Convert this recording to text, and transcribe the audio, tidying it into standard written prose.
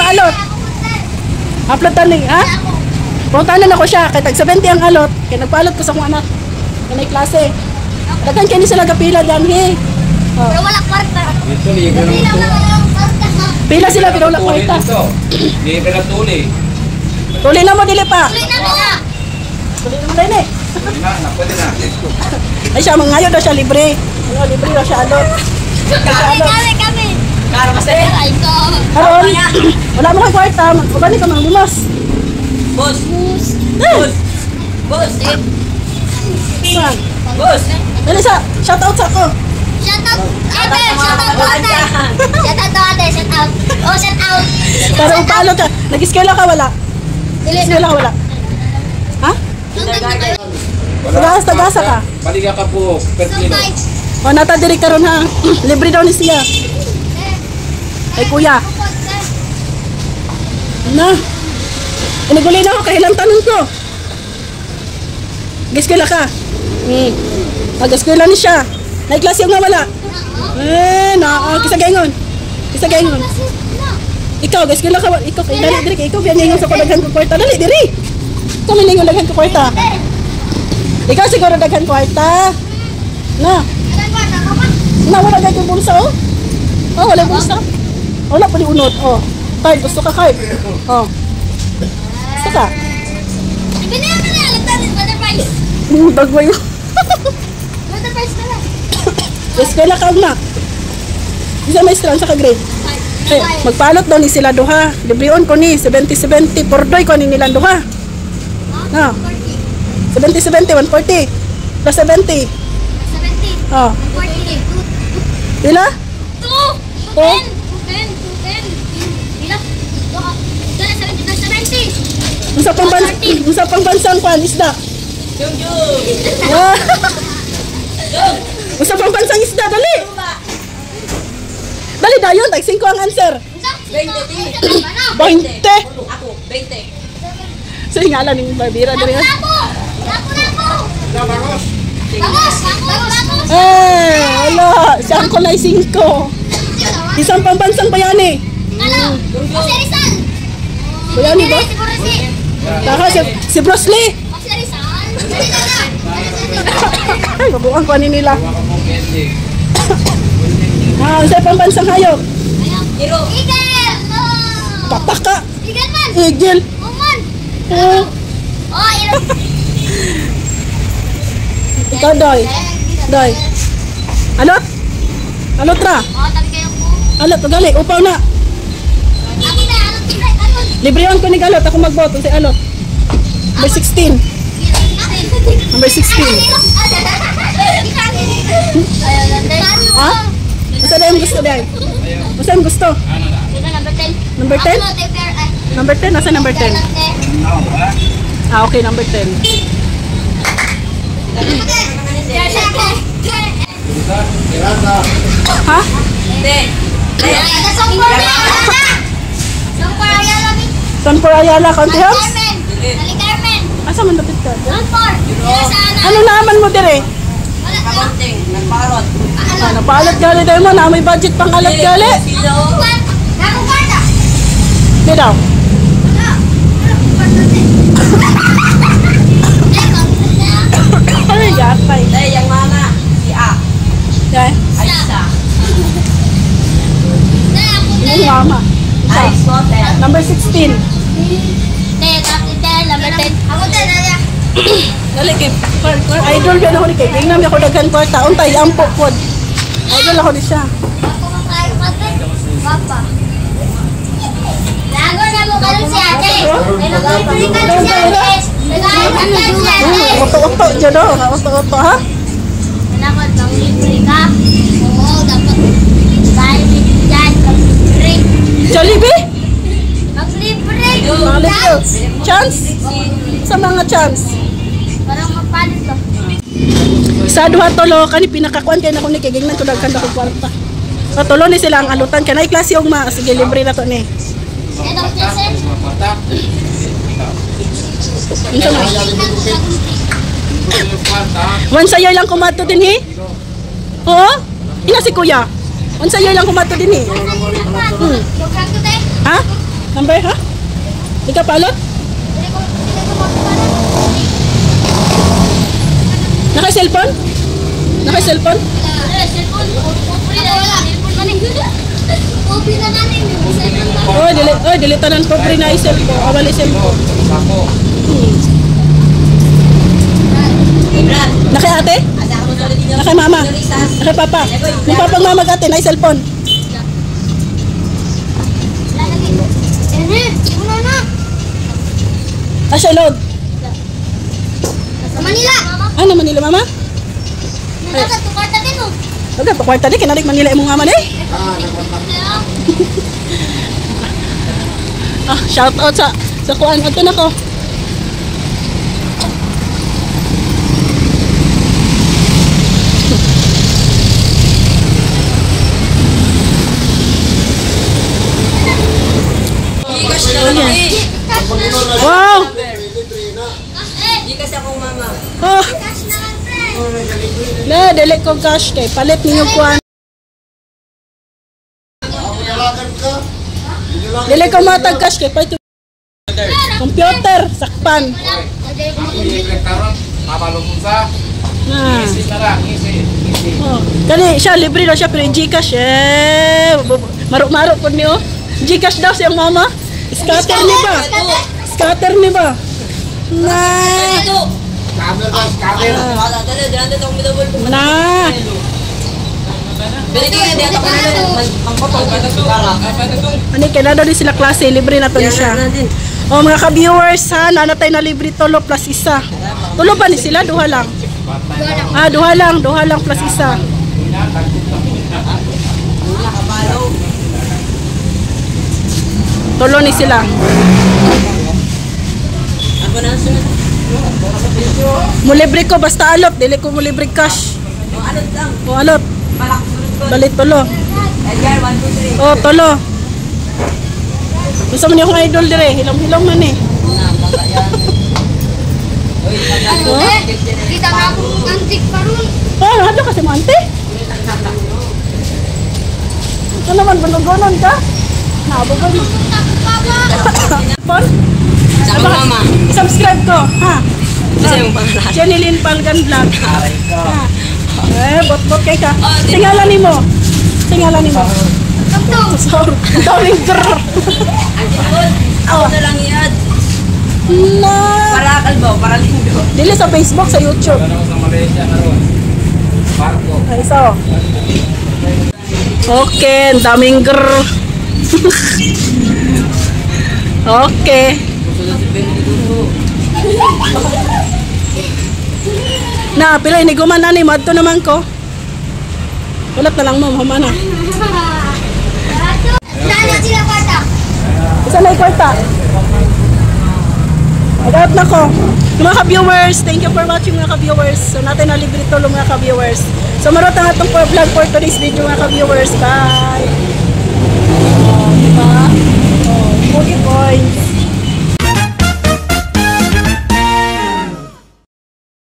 alot. Upload tani, ha? Puntahan na ako siya, kay tag 70 ang alot. Kaya nagpaalot ko sa akong anak. Kanay klase. Daghan kini sila kapila danhi. Oh. Pero wala kwarta. Dito, libre naman ito. Pila sila pero wala kwarta. Libre na tuli. Tuli na mo dili pa. Tuloy na mo na. Tuli na mo din eh. Pwede na. Ay siya, ngayon daw siya libre. Ano, libre daw siya alot. Kami. Karo kasi. Ay ko. Karon, wala mo kay kwarta, magkubani ka mang limas. Boss. Eh, Boss. saan? Boss. Dali sa, shout out sa ako. Shout out. Ate, shout out to ate. Shout out to ate, shout out. Oh, shout out. Pero paano ka? Nag-eskwela ka wala? Nag-eskwela ka wala? Ha? Tagasa ka? Baliga ka po, per kilo. O nata diri karon ha. Libre daw ni siya. Ay kuya. Na. Iniguli na ako kahilang tanong ko. Nag-eskwela ka? Nag-eskwela ni siya. Nag-klase yung nga wala. Kisagayngon. Kisagayngon. Ikaw, nag-eskwela ka. Ikaw, dali diri. Ikaw, biyangingon sa kodaghan ko kwarta. Dali diri. Ikaw, miningon daghan ko kwarta. Ikaw siguro daghan kwarta. Na. Wala daghan yung bulsa, oh. Oh, wala yung bulsa. Wala pa ni unod, oh. Card, gusto ka card. Oh. Gusto ka? Ibigay mo na lang. Butterflies. Bag mo yun. Butterflies na lang. Eskwela ka na. Isa maestran sa ka-grade. Eh, magpalot daw ni sila duha. Librion ko ni 70-70. Pordoy ko ni nilang duha. No. 70-70, 140. Plus 70. 70. Oh. 40. Pila? 2. 10. 10. 10. Pila? 70 plus 70. Unsa pang bansang kwan isda? Yung. Ah. Unsa pang bansang isda dali? Dali dayon, tag 5 ang answer. 20. Ako, 20. Sa ngalan ning Barbira dali. Lapo. Bagos. Ala, saan ko na 5. Isang pang bansang bayani. Ano? Jose Rizal. Bayani ba? Taka si Bruce Lee. Jose Rizal. Ay, mabuang ko nila. Huwag ka mong candy. Sa pang bansang hayop. Hero. Eagle. Pataka. Eagle man. Eagle. Uman. Oh, Oh, iro. ikaw doy. Doy. Alot? Alot ra? Oh, tabi kayo po. Alot, gali, upaw na. Ako na, ano? Libreon ko ni Alot, ako magboto si Alot. Number 16. Number 16. Ha? Basta na yung gusto dahil. Basta yung gusto. Number 10? Number 10? Nasa number 10? Ah, okay, number 10. Pirata. Ha? Hindi. San for Ayala, County House? Carmen. Asa man lapit ka? Ano? Ano naman mo dire? Kakonting. Nagparot. Ah, napaalat gali tayo mo, na may budget pang alat gali. Sino? Di daw. Ay, gatay. Eh, yung mama. Si A. Dahil, Aisa. yung mama. Isa. Ice water. Number 16. Dali kay idol yan ako ni kay. Tingnan ako daghan kwarta. Untay, ampo pod. Idol ako ni siya. Papa. Lago na mo karon si ate. Nag-libre ka na si ate. Nag-libre ka si ate. Oto-oto dyan o. Oto-oto ha? Dapat mag-libre ka. Oo, dapat. Dahil dyan, mag-libre. Jollibee? Mag-libre. Mga libre. Chance? Sa mga chance. Parang mapalit to. Sa duha tolo kani pinakakuan kay nako ni kay gingnan ko daghan ako kwarta. Sa tolo ni sila ang alutan kay nay klase og ma sige libre na to ni. Ano, Jason? Mapatak. Unsa man? Once a year lang kumato din hi? Oo? Ina si kuya. Once a year lang kumato din hi. Yung kanto tayo? Ha? Number, ha? Di ka palot? Naka-cellphone? Naka-cellphone? Oh, dilitanan po pre na cellphone. Awali cellphone. Sako. Brad. Naka-ate? Asa ako sa ulit niyo. Naka-mama? Naka-papa? Yung papang mama ate na cellphone. Asya load. Manila. Ano Manila mama? Tukarta din mo. Wala pa kwarta di kinarik Manila imong mama day. Ah, shout out sa kuan ato nako. Gcash na lang eh. Wow! Di kasi akong mama. Oh, na dili ko cash kay palit ninyo kuan. Dili ko matag cash kay palit computer sakpan. I-click karon. Mabalong sa. Na. Easy na lang. Easy. Easy. Oh, kani siya libre daw siya pero Gcash maruk-maruk pud ni oh. Gcash daw siyang mama. Scatter ni ba? Scatter ni ba? Na. Ito. Camera guys, camera. Wala dala dala tong midabol ko. Na. Pero ito hindi ako magpapag para. Ani kaya daw di sila klase libre na to ni siya. Oh mga ka-viewers ha, nanatay na libre tolo plus isa. Tulo ba ni sila? Duha lang. Ah, duha lang plus isa. Tulo ni sila. Ako na sunod. Mulibre ko basta alot, dili ko mulibre cash. O ano lang. O alot, Malak sunod ko. balit tulo. Edgar 1 2 3. Oh, tulo. Gusto mo niyo akong idol dire, hilong-hilong man eh. Na baka yan. Oy, Ano eh? Kita nga akong antik pa ron. Oh, ano kasi mo ante? Ito naman, banugonon ka? Nabugon mo. Phone? Sa akong mama. I-subscribe ko, ha? Kasi yung pangalan. Jenilyn Palgan Vlog. Aray ka. Ha? Bot-bot kay ka. Oh, di- Singalan ni mo. Singalan ni mo. Kamto. Sorry. Daming grrr. Ako na lang i-add. Na. Para kalbo, para lindo. Dili sa Facebook, sa YouTube. Wala ko sa Malaysia na ron. Barko. Ay, so. Okay, ang daming grrr. Okay. Na, pila iniguman na ni madto naman ko. Ulat na lang mo, humana. Sana sila kwarta. Isa na ikwarta. Agat na ko. Mga ka-viewers, thank you for watching mga ka-viewers. So natin na libre tulo mga ka-viewers. So marot ang atong vlog for today's video mga ka-viewers. Bye! Oh, diba? Oh, 40 points.